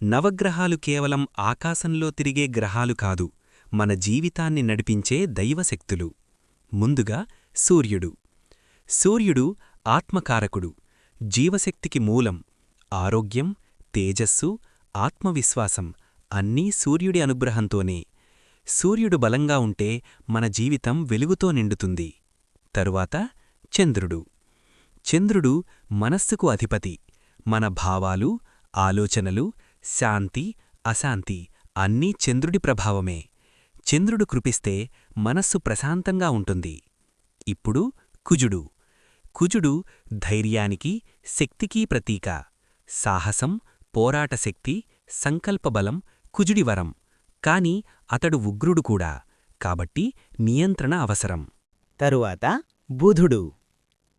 నవగ్రహాలు కేవలం ఆకాశంలో తిరిగే గ్రహాలు కాదు, మన జీవితాన్ని నడిపించే దైవశక్తులు. ముందుగా సూర్యుడు. సూర్యుడు ఆత్మకారకుడు, జీవశక్తికి మూలం. ఆరోగ్యం, తేజస్సు, ఆత్మవిశ్వాసం అన్నీ సూర్యుడి అనుగ్రహంతోనే. సూర్యుడు బలంగా ఉంటే మన జీవితం వెలుగుతో నిండుతుంది. తరువాత చంద్రుడు. చంద్రుడు మనస్సుకు అధిపతి. మన భావాలు, ఆలోచనలు, శాంతి, అశాంతి అన్నీ చంద్రుడి ప్రభావమే. చంద్రుడు కృపిస్తే మనస్సు ప్రశాంతంగా ఉంటుంది. ఇప్పుడు కుజుడు. కుజుడు ధైర్యానికి, శక్తికీ ప్రతీక. సాహసం, పోరాటశక్తి, సంకల్పబలం కుజుడి వరం. కాని అతడు ఉగ్రుడు కూడా, కాబట్టి నియంత్రణ అవసరం. తరువాత బుధుడు.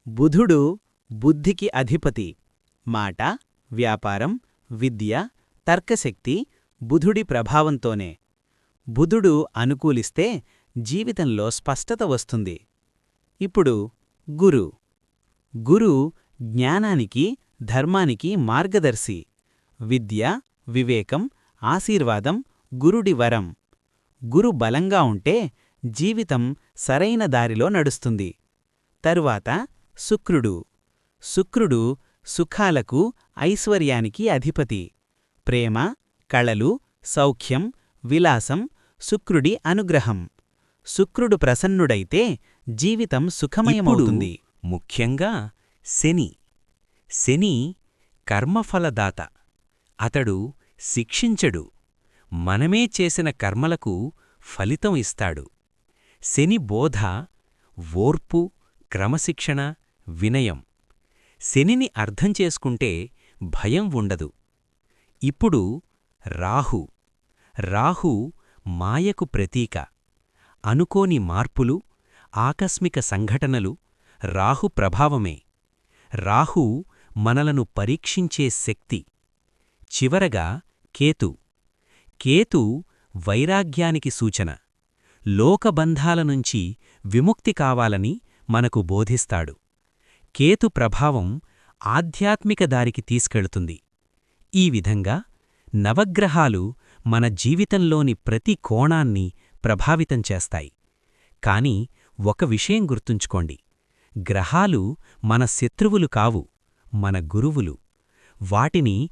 బుధుడు బుద్ధికి అధిపతి. మాట, వ్యాపారం, విద్య, తర్కశక్తి బుధుడి ప్రభావంతోనే. బుధుడు అనుకూలిస్తే జీవితంలో స్పష్టత వస్తుంది. ఇప్పుడు గురు. గురు జ్ఞానానికి, ధర్మానికి మార్గదర్శి. విద్య, వివేకం, ఆశీర్వాదం గురుడి వరం. గురు బలంగా ఉంటే జీవితం సరైన దారిలో నడుస్తుంది. తరువాత శుక్రుడు. శుక్రుడు సుఖాలకు, ఐశ్వర్యానికి అధిపతి. ప్రేమ, కళలు, సౌఖ్యం, విలాసం శుక్రుడి అనుగ్రహం. శుక్రుడు ప్రసన్నుడైతే జీవితం సుఖమయమవుతుంది. ముఖ్యంగా శని. శని కర్మఫలదాత. అతడు శిక్షించడు, మనమే చేసిన కర్మలకు ఫలితం ఇస్తాడు. శని బోధ ఓర్పు, క్రమశిక్షణ, వినయం. శనిని అర్థం చేసుకుంటే భయం ఉండదు. ఇప్పుడు రాహు. రాహు మాయకు ప్రతీక. అనుకోని మార్పులు, ఆకస్మిక సంఘటనలు రాహు ప్రభావమే. రాహు మనలను పరీక్షించే శక్తి. చివరగా కేతు. కేతు వైరాగ్యానికి సూచన. లోకబంధాలనుంచి విముక్తి కావాలని మనకు బోధిస్తాడు. కేతు ప్రభావం ఆధ్యాత్మిక దారికి తీసుకెళుతుంది. ఈ విధంగా నవగ్రహాలు మన జీవితంలోని ప్రతి కోణాన్ని ప్రభావితం చేస్తాయి. కాని ఒక విషయం గుర్తుంచుకోండి, గ్రహాలు మన శత్రువులు కావు, మన గురువులు. వాటిని